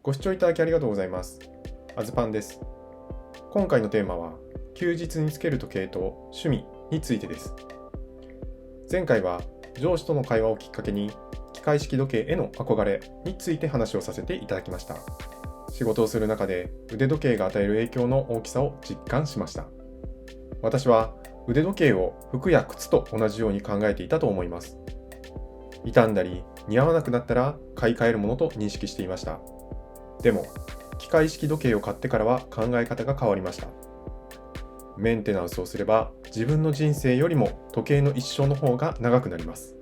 ご視聴いただきありがとうございます。あずパンです。今回のテーマは、休日につける時計と趣味についてです。前回は上司との会話をきっかけに、機械式時計への憧れについて話をさせていただきました。仕事をする中で腕時計が与える影響の大きさを実感しました。私は腕時計を服や靴と同じように考えていたと思います。傷んだり似合わなくなったら買い替えるものと認識していました。でも、機械式時計を買ってからは考え方が変わりました。メンテナンスをすれば自分の人生よりも時計の一生の方が長くなります。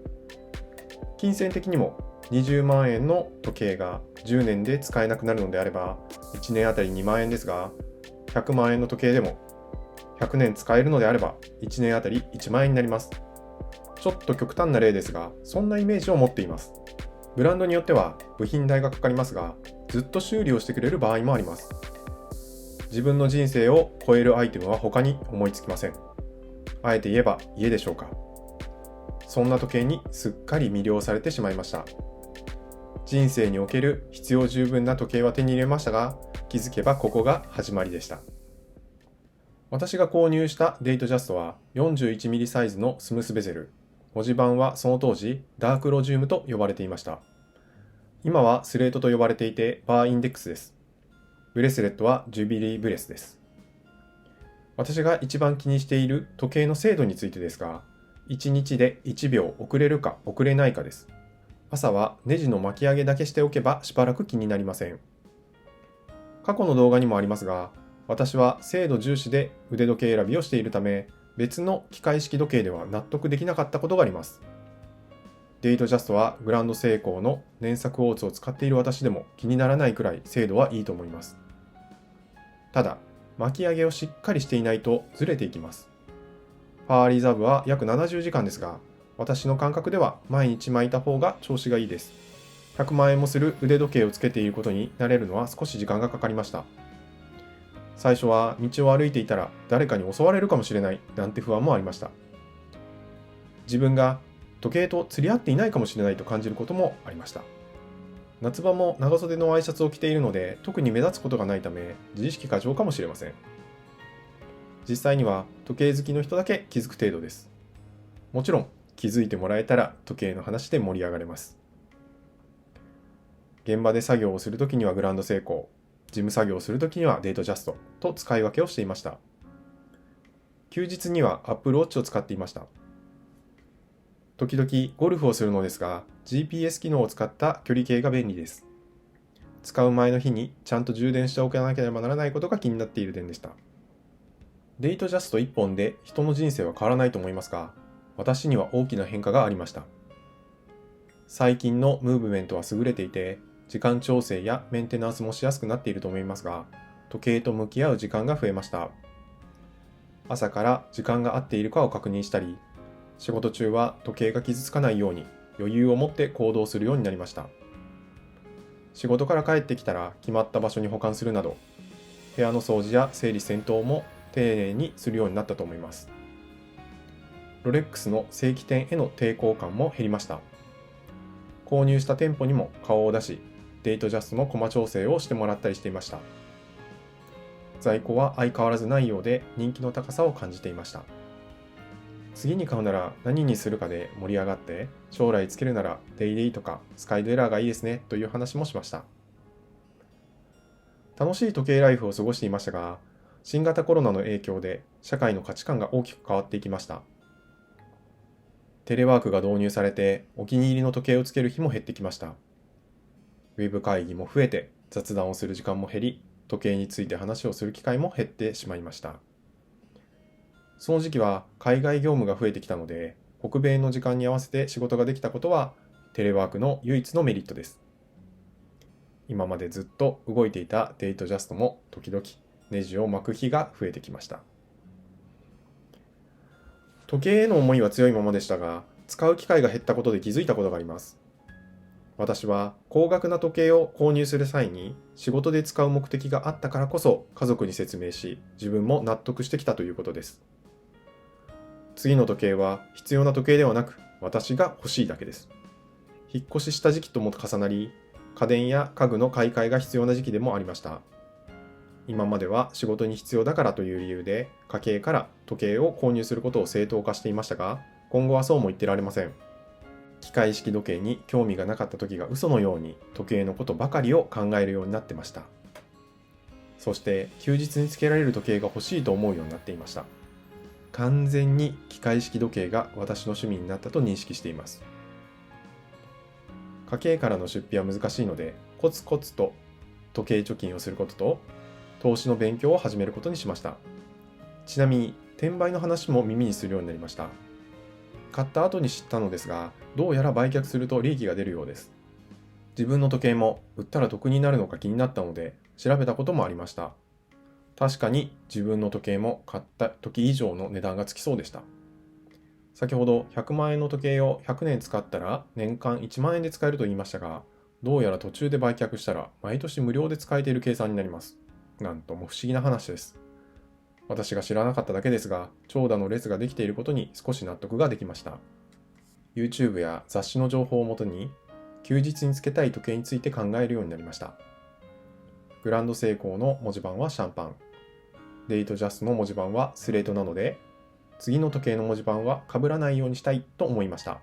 金銭的にも20万円の時計が10年で使えなくなるのであれば1年あたり2万円ですが、100万円の時計でも100年使えるのであれば1年あたり1万円になります。ちょっと極端な例ですが、そんなイメージを持っています。ブランドによっては部品代がかかりますが、ずっと修理をしてくれる場合もあります。自分の人生を超えるアイテムは他に思いつきません。あえて言えば家でしょうか。そんな時計にすっかり魅了されてしまいました。人生における必要十分な時計は手に入れましたが、気づけばここが始まりでした。私が購入したデイトジャストは 41mm サイズのスムースベゼル。文字盤はその当時ダークロジウムと呼ばれていました。今はスレートと呼ばれていてバーインデックスです。ブレスレットはジュビリーブレスです。私が一番気にしている時計の精度についてですが、1日で1秒遅れるか遅れないかです。朝はネジの巻き上げだけしておけばしばらく気になりません。過去の動画にもありますが、私は精度重視で腕時計選びをしているため、別の機械式時計では納得できなかったことがあります。デイトジャストはグランドセイコーの粘着オーツを使っている私でも気にならないくらい精度はいいと思います。ただ、巻き上げをしっかりしていないとずれていきます。パワーリザーブは約70時間ですが、私の感覚では毎日巻いた方が調子がいいです。100万円もする腕時計をつけていることに慣れるのは少し時間がかかりました。最初は道を歩いていたら誰かに襲われるかもしれないなんて不安もありました。自分が時計と釣り合っていないかもしれないと感じることもありました。夏場も長袖のワイシャツを着ているので特に目立つことがないため自意識過剰かもしれません。実際には時計好きの人だけ気づく程度です。もちろん気づいてもらえたら時計の話で盛り上がれます。現場で作業をするときにはグランドセイコー、事務作業をするときにはデイトジャストと使い分けをしていました。休日には Apple Watch を使っていました。時々ゴルフをするのですが、GPS 機能を使った距離計が便利です。使う前の日にちゃんと充電しておかなければならないことが気になっている点でした。デイトジャスト1本で人の人生は変わらないと思いますが、私には大きな変化がありました。最近のムーブメントは優れていて、時間調整やメンテナンスもしやすくなっていると思いますが、時計と向き合う時間が増えました。朝から時間が合っているかを確認したり、仕事中は時計が傷つかないように余裕を持って行動するようになりました。仕事から帰ってきたら決まった場所に保管するなど、部屋の掃除や整理整頓も丁寧にするようになったと思います。ロレックスの正規店への抵抗感も減りました。購入した店舗にも顔を出し、デイトジャストのコマ調整をしてもらったりしていました。在庫は相変わらずないようで人気の高さを感じていました。次に買うなら何にするかで盛り上がって、将来つけるならデイリーとかスカイドエラーがいいですねという話もしました。楽しい時計ライフを過ごしていましたが、新型コロナの影響で社会の価値観が大きく変わっていきました。テレワークが導入されてお気に入りの時計をつける日も減ってきました。ウェブ会議も増えて雑談をする時間も減り、時計について話をする機会も減ってしまいました。その時期は海外業務が増えてきたので、北米の時間に合わせて仕事ができたことはテレワークの唯一のメリットです。今までずっと動いていたデイトジャストも時々ネジを巻く日が増えてきました。時計への思いは強いままでしたが、使う機会が減ったことで気づいたことがあります。私は高額な時計を購入する際に仕事で使う目的があったからこそ家族に説明し、自分も納得してきたということです。次の時計は必要な時計ではなく、私が欲しいだけです。引っ越しした時期とも重なり、家電や家具の買い替えが必要な時期でもありました。今までは仕事に必要だからという理由で家計から時計を購入することを正当化していましたが、今後はそうも言ってられません。機械式時計に興味がなかった時が嘘のように時計のことばかりを考えるようになってました。そして休日につけられる時計が欲しいと思うようになっていました。完全に機械式時計が私の趣味になったと認識しています。家計からの出費は難しいので、コツコツと時計貯金をすることと、投資の勉強を始めることにしました。ちなみに、転売の話も耳にするようになりました。買った後に知ったのですが、どうやら売却すると利益が出るようです。自分の時計も売ったら得になるのか気になったので、調べたこともありました。確かに自分の時計も買った時以上の値段がつきそうでした。先ほど100万円の時計を100年使ったら年間1万円で使えると言いましたが、どうやら途中で売却したら毎年無料で使えている計算になります。なんとも不思議な話です。私が知らなかっただけですが、長蛇の列ができていることに少し納得ができました。YouTube や雑誌の情報をもとに、休日につけたい時計について考えるようになりました。グランドセイコーの文字盤はシャンパン。デイトジャスの文字盤はスレートなので、次の時計の文字盤は被らないようにしたいと思いました。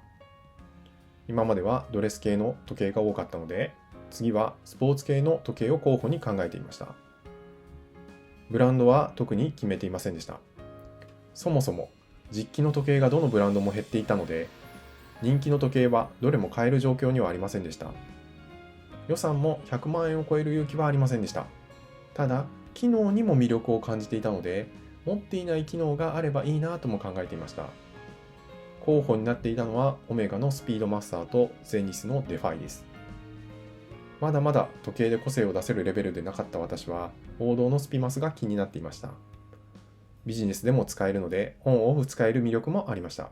今まではドレス系の時計が多かったので、次はスポーツ系の時計を候補に考えていました。ブランドは特に決めていませんでした。そもそも実機の時計がどのブランドも減っていたので、人気の時計はどれも買える状況にはありませんでした。予算も100万円を超える勇気はありませんでした。ただ、機能にも魅力を感じていたので、持っていない機能があればいいなとも考えていました。候補になっていたのはオメガのスピードマスターとゼニスのデファイです。まだまだ時計で個性を出せるレベルでなかった私は、王道のスピマスが気になっていました。ビジネスでも使えるので、オンオフ使える魅力もありました。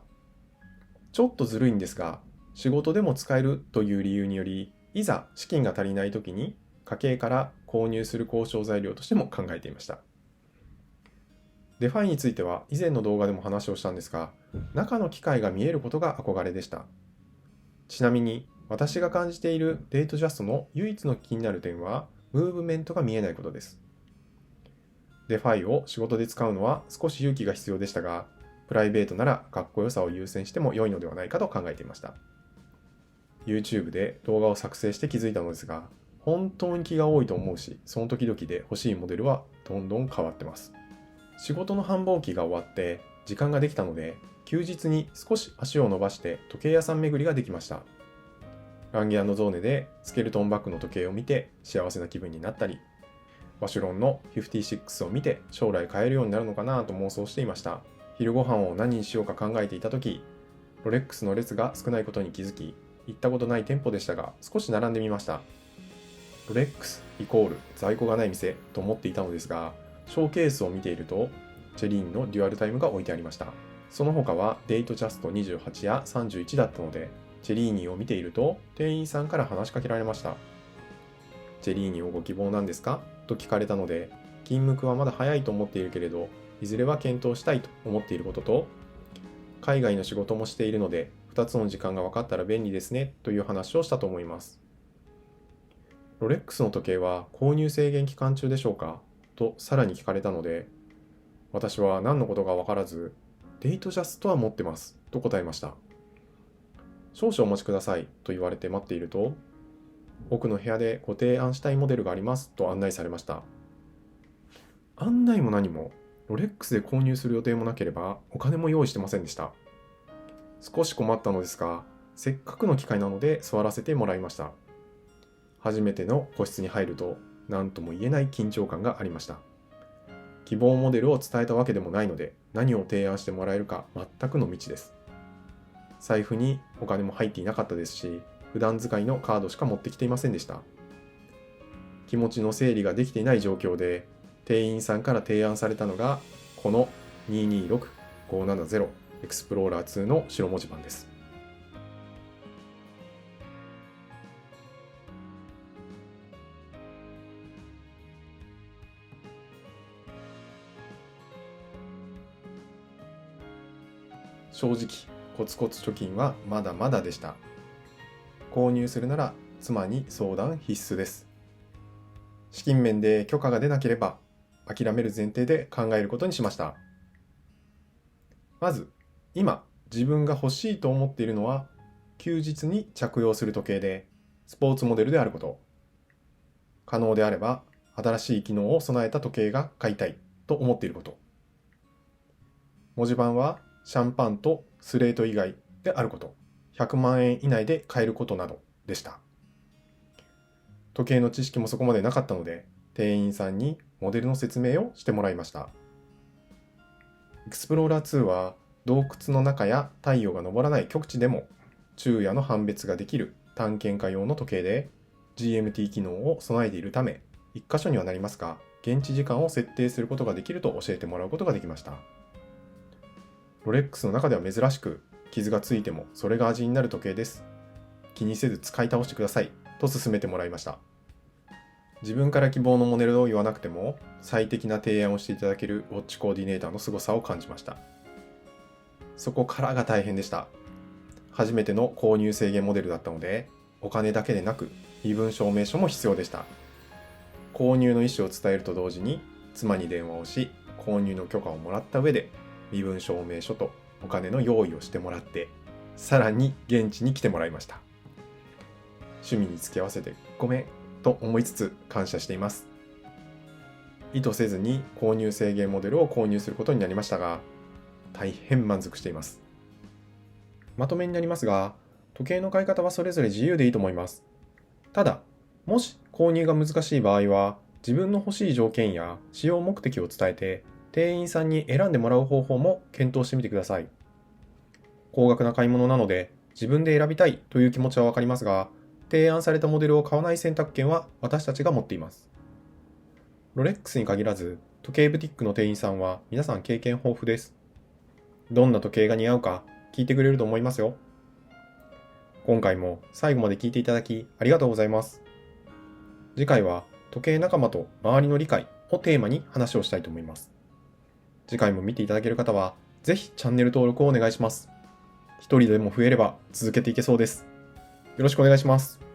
ちょっとずるいんですが、仕事でも使えるという理由により、いざ資金が足りない時に家計から購入する交渉材料としても考えていました。デファイについては以前の動画でも話をしたんですが、中の機械が見えることが憧れでした。ちなみに私が感じているデートジャストの唯一の気になる点は、ムーブメントが見えないことです。デファイを仕事で使うのは少し勇気が必要でしたが、プライベートならかっこよさを優先しても良いのではないかと考えていました。YouTube で動画を作成して気づいたのですが、本当に気が多いと思うし、その時々で欲しいモデルはどんどん変わってます。仕事の繁忙期が終わって時間ができたので、休日に少し足を伸ばして時計屋さん巡りができました。ランゲ&ゾーネでスケルトンバッグの時計を見て幸せな気分になったり、ワシュロンの56を見て将来買えるようになるのかなと妄想していました。昼ご飯を何にしようか考えていた時、ロレックスの列が少ないことに気づき、行ったことない店舗でしたが少し並んでみました。ロレックスイコール在庫がない店と思っていたのですが、ショーケースを見ているとチェリーンのデュアルタイムが置いてありました。その他はデイトジャスト28や31だったので、チェリーニを見ていると店員さんから話しかけられました。チェリーニをご希望なんですかと聞かれたので、勤務はまだ早いと思っているけれど、いずれは検討したいと思っていることと、海外の仕事もしているので、2つの時間が分かったら便利ですねという話をしたと思います。ロレックスの時計は購入制限期間中でしょうかとさらに聞かれたので、私は何のことか分からず、デイトジャストは持ってますと答えました。少々お待ちくださいと言われて待っていると、奥の部屋でご提案したいモデルがありますと案内されました。案内も何も、ロレックスで購入する予定もなければお金も用意してませんでした。少し困ったのですが、せっかくの機会なので座らせてもらいました。初めての個室に入ると、何とも言えない緊張感がありました。希望モデルを伝えたわけでもないので、何を提案してもらえるか全くの未知です。財布にお金も入っていなかったですし、普段使いのカードしか持ってきていませんでした。気持ちの整理ができていない状況で、店員さんから提案されたのが、この226570エクスプローラー2の白文字盤です。正直、コツコツ貯金はまだまだでした。購入するなら妻に相談必須です。資金面で許可が出なければ諦める前提で考えることにしました。まず、今自分が欲しいと思っているのは休日に着用する時計でスポーツモデルであること。可能であれば新しい機能を備えた時計が買いたいと思っていること。文字盤はシャンパンとスレート以外であること。100万円以内で買えることなどでした。時計の知識もそこまでなかったので、店員さんにモデルの説明をしてもらいました。エクスプローラー2は洞窟の中や太陽が昇らない極地でも昼夜の判別ができる探検家用の時計で GMT 機能を備えているため、1箇所にはなりますが、現地時間を設定することができると教えてもらうことができました。ロレックスの中では珍しく、傷がついてもそれが味になる時計です。気にせず使い倒してくださいと勧めてもらいました。自分から希望のモデルを言わなくても最適な提案をしていただけるウォッチコーディネーターの凄さを感じました。そこからが大変でした。初めての購入制限モデルだったので、お金だけでなく身分証明書も必要でした。購入の意思を伝えると同時に妻に電話をし、購入の許可をもらった上で身分証明書とお金の用意をしてもらって、さらに現地に来てもらいました。趣味に付き合わせてごめんと思いつつ感謝しています。意図せずに購入制限モデルを購入することになりましたが、大変満足しています。まとめになりますが、時計の買い方はそれぞれ自由でいいと思います。ただ、もし購入が難しい場合は、自分の欲しい条件や使用目的を伝えて、店員さんに選んでもらう方法も検討してみてください。高額な買い物なので、自分で選びたいという気持ちはわかりますが、提案されたモデルを買わない選択権は私たちが持っています。ロレックスに限らず、時計ブティックの店員さんは皆さん経験豊富です。どんな時計が似合うか聞いてくれると思いますよ。今回も最後まで聞いていただきありがとうございます。次回は時計仲間と周りの理解をテーマに話をしたいと思います。次回も見ていただける方は、ぜひチャンネル登録をお願いします。一人でも増えれば続けていけそうです。よろしくお願いします。